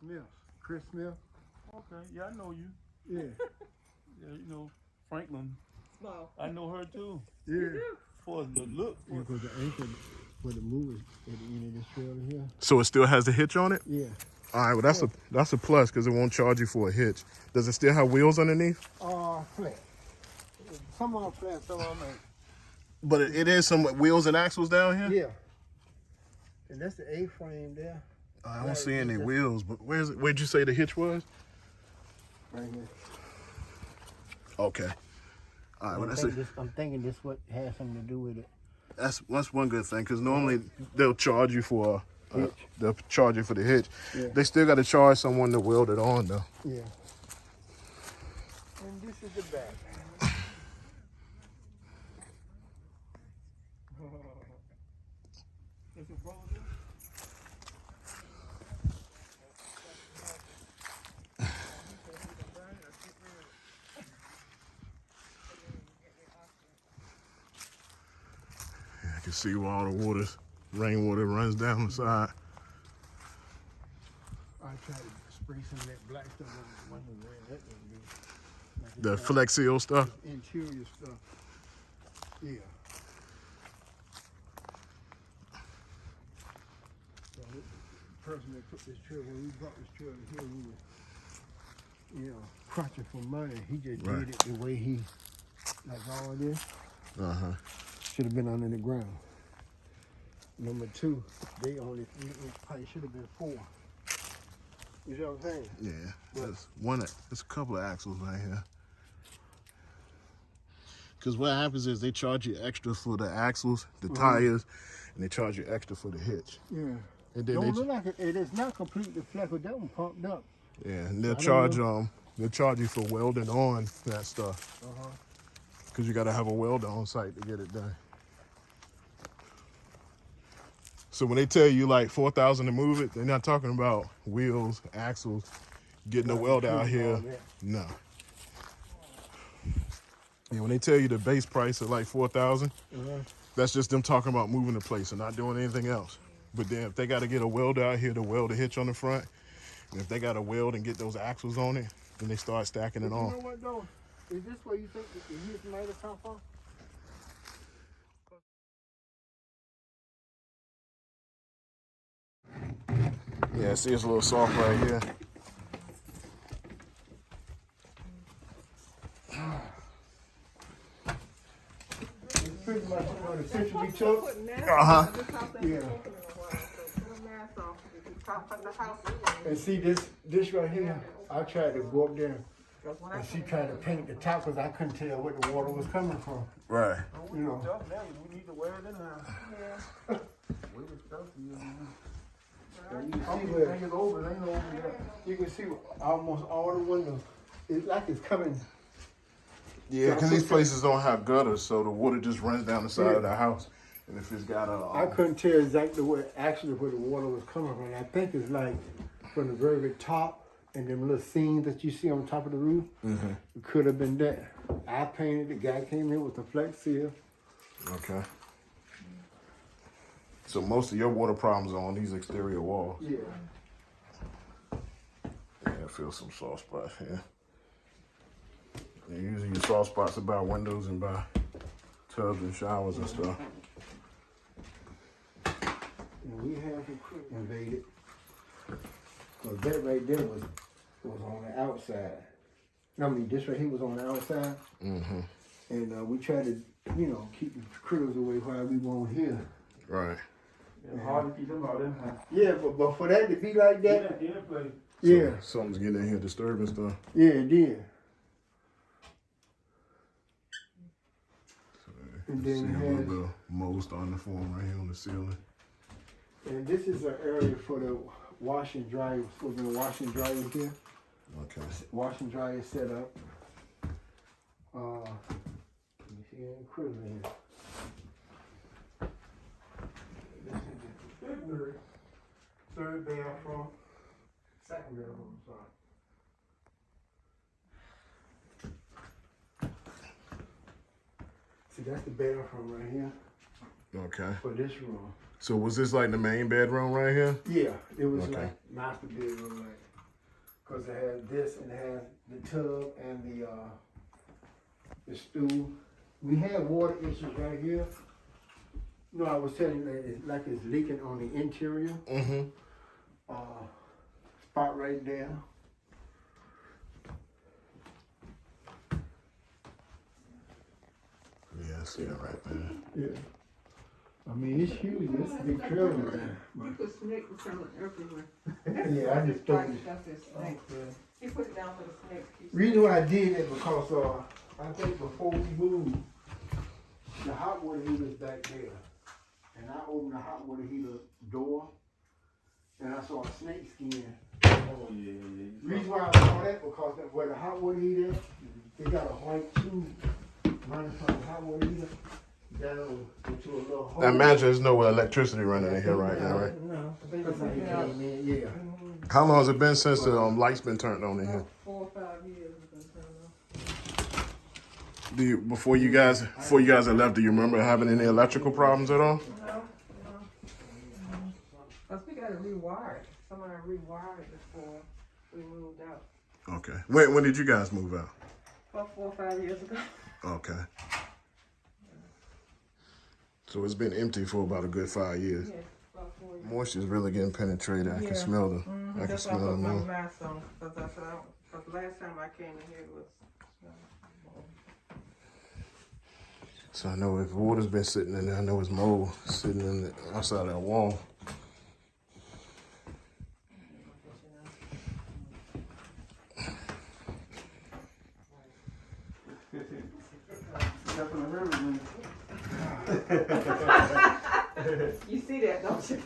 Smith. Chris Smith. Okay, yeah, I know you. Yeah. Yeah, you know, Franklin. Wow. I know her too. Yeah. For the look. Yeah, because the anchor for the move is at the end of this trailer here. So it still has the hitch on it? Yeah. All right, well that's a plus because it won't charge you for a hitch. Does it still have wheels underneath? Flat. Some are flat, some are ain't. But it is some wheels and axles down here? Yeah. And that's the A-frame there. I don't see any wheels, but where'd you say the hitch was? Right here. Okay. All right, well, I'm thinking this what has something to do with it. that's one good thing because normally they'll charge you for they'll charge you for the hitch. Yeah. They still got to charge someone to weld it on though. Yeah. And this is the back. Is it brother there? I can see where all the rainwater runs down the side. I tried to spray some of that black stuff on the window there. That didn't do it. Like The Flex Seal stuff. interior stuff. Yeah. So the person that put this trailer, when we bought this trailer here, we were, crunching for money. He just did it the way he, like all of this, should have been under the ground. Number two, they only, it probably should have been 4. You know what I'm saying? Yeah, there's a couple of axles right here. Because what happens is they charge you extra for the axles, the tires, and they charge you extra for the hitch. Yeah. And then Don't look like it is not completely flat, but that one pumped up. yeah, and they'll charge you for welding on that stuff. Because you got to have a welder on site to get it done. So when they tell you like $4,000 to move it, they're not talking about wheels, axles, getting a welder out here. No. Yeah, when they tell you the base price of like $4,000, that's just them talking about moving the place and not doing anything else. But then if they got to get a welder out here to weld a hitch on the front, and if they got to weld and get those axles on it, then they start stacking it on. You know what though? Is this where you think the hitch might have come from? Yeah, see it's a little soft right here. It's pretty much the picture we took. Uh-huh. Yeah. And see this right here, I tried to go up there and she tried to paint the top because I couldn't tell where the water was coming from. Right. You know. We need to wear it in now. We can stuff you. And you see where It ain't over yet. you can see almost all the windows. It's like it's coming. Yeah, because these places don't have gutters, so the water just runs down the side of the house. And if it's got I couldn't tell exactly where the water was coming from. I think it's like from the very top and them little seams that you see on top of the roof. It could have been that. I painted. The guy came in with the Flex Seal. Okay. So most of your water problems are on these exterior walls. Yeah. Yeah, I feel some soft spots here. And usually your soft spots are by windows and by tubs and showers and stuff. And we have the creek invaded. Because that right there was on the outside. I mean, this right here was on the outside. And we tried to, keep the critters away while we were here. Right. It's hard to keep them out in here. Yeah, but for that to be like that, So something's getting in here disturbing stuff. yeah, it did. And See a then little bit of mold starting to form right here on the ceiling. and this is an area for the wash and dry. We're gonna wash and dry in here. Okay. Wash and dry is set up. Let me see any critters in here. This is the third bathroom, second bedroom, sorry. See, that's the bathroom right here Okay. for this room. So was this like the main bedroom right here? Yeah, it was Okay. like master bedroom, like. Cause it has this and it has the tub and the stool. We have water issues right here. No, I was telling you that it's like it's leaking on the interior. Mm-hmm. Spot right there. Yeah, I see it right there. Yeah. I mean, it's huge. It's a big trailer, man. You put snake repellent everywhere. Yeah, I just thought it. Stuff is snake. He put it down for the snake. Reason why I did it because I think before we moved, the hot water heater's back there. And I opened the hot water heater door and I saw a snake skin. Oh, yeah. Reason why I saw that because where the hot water heater is, they got a white tube running from the hot water heater down into a little hole. I imagine there's no electricity running in here right now, right? No, I think that's how he came in, yeah. How long has it been since the lights been turned on in here? 4 or 5 years. Before you guys had left, do you remember having any electrical problems at all? No. Cause we got it rewired. Somebody rewired it before we moved out. Okay. When did you guys move out? About 4 or 5 years ago. Okay. So it's been empty for about a good 5 years. Yeah, about 4 years. Moisture's really getting penetrated. I can smell the. I can That's why I smell put the my more. mask on. Cause last time I came in here it was. So I know if water's been sitting in there, I know it's mold sitting in the outside that wall. You see that, don't you?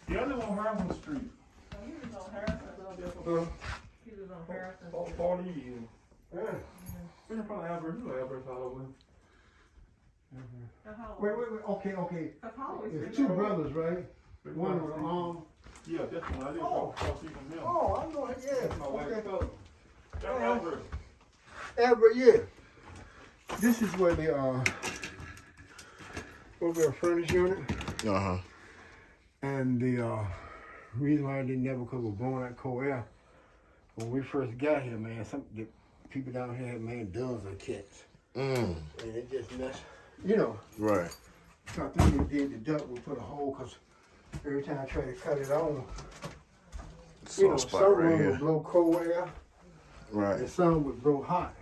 The other one, Harrison Street. He was on Harrison. He was on Harrison. 40 years. Yeah. It's probably Albert. You know Albert Holloway. Wait, okay. There's two brothers, right? One with an arm. Yeah, that's one. I didn't know from him. Oh, I know it, yeah. That's my wife's Okay. cousin. That's Albert. Albert, yeah. This is where the over a furnace unit. Uh-huh. And the reason why I didn't never could was blowing that cold air. When we first got here, man, the people down here had, man, dozens of cats. And it just messed, you know. Right. So I think we did the duct, we put a hole, because every time I try to cut it on, you know, Soft spot some right room here. would blow cold air, Right. and some would blow hot.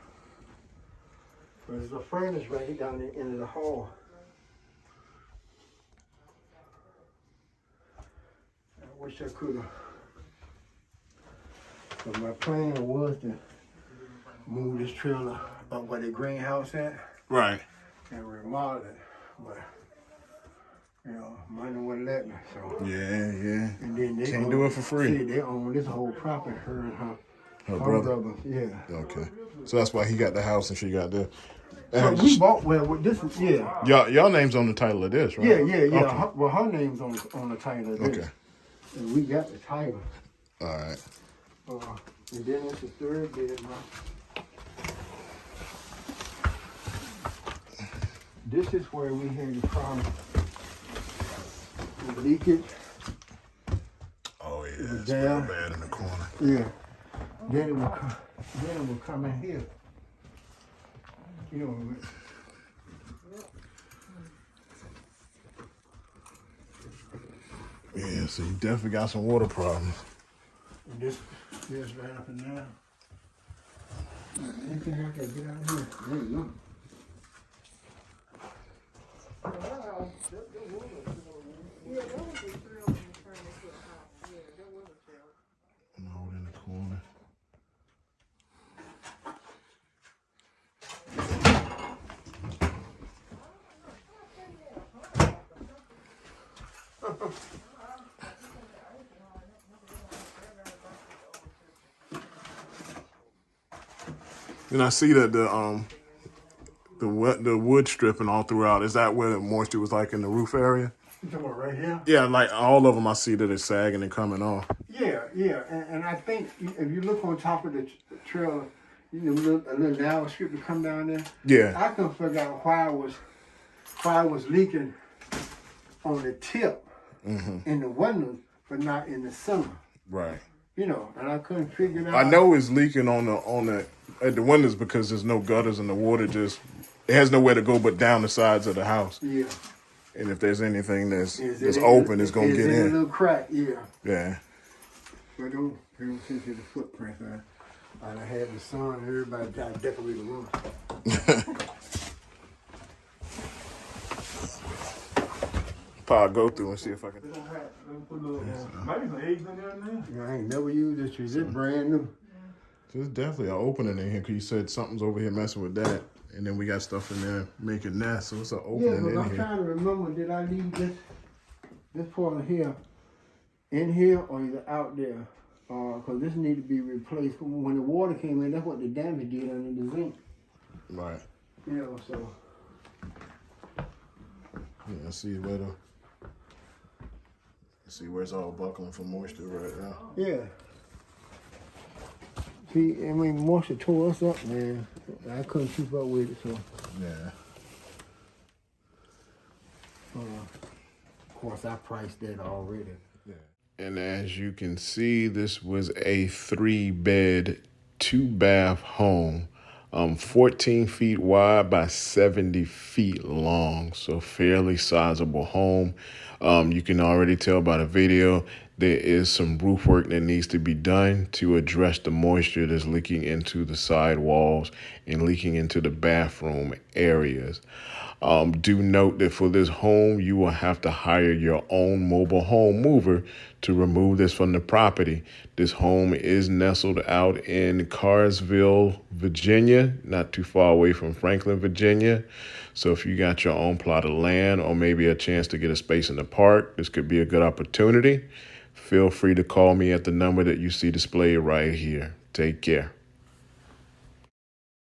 But there's a furnace right here down the end of the hall. I wish I could have. But my plan was to move this trailer up where the greenhouse at Right. and remodel it. But, you know, money wouldn't let me, so. Yeah. And then they Can't do it for free. See, they own this whole property, her and her brother. Yeah. Okay. So that's why he got the house and she got the. So we bought, well, this is, yeah. Y'all name's on the title of this, right? Yeah. Okay. Her name's on the title of this. Okay. And we got the title. All right. And then it's the third bed, man. This is where we had the problem with leakage. Oh yeah, It's it's there. real bad in the corner. Yeah. Then it will come in here. You know, Yeah, so you definitely got some water problems. and this right up and down. Anything I can get out here? There you go. Mold in the corner. And I see that the wood stripping all throughout. Is that where the moisture was like in the roof area? You talking about right here? Yeah, like all of them I see that it's sagging and coming off. Yeah. And I think if you look on top of the trailer, you know, a little narrow strip to come down there. Yeah. I couldn't figure out why it was fire was leaking on the tip in the windows, but not in the summer. Right. You know, and I couldn't figure it out. I know it's leaking at the windows because there's no gutters and the water it has nowhere to go but down the sides of the house. Yeah. And if there's anything that's open, it's gonna get in. A little crack, yeah. Yeah. But don't see the footprint. I had the sun and everybody tried to decorate the room. Probably go through and see if I can. Maybe some eggs in there now. I ain't never used this tree. It's brand new. There's definitely an opening in here because you said something's over here messing with that. And then we got stuff in there making nests, so it's an opening in I'm here. trying to remember, did I leave this part of here in here or either out there? Because this need to be replaced. When the water came in, that's what the damage did under the zinc. Right. You know, so. Yeah, see where it's all buckling for moisture right now. Yeah. See, I mean, moisture tore us up, man. I couldn't keep up with it, so. Yeah. Of course, I priced that already. Yeah. And as you can see, this was a 3-bed, 2-bath home, 14 feet wide by 70 feet long. So fairly sizable home. You can already tell by the video, there is some roof work that needs to be done to address the moisture that's leaking into the side walls and leaking into the bathroom areas. Do note that for this home, you will have to hire your own mobile home mover to remove this from the property. This home is nestled out in Carrsville, Virginia, not too far away from Franklin, Virginia. So if you got your own plot of land or maybe a chance to get a space in the park, this could be a good opportunity. Feel free to call me at the number that you see displayed right here. Take care.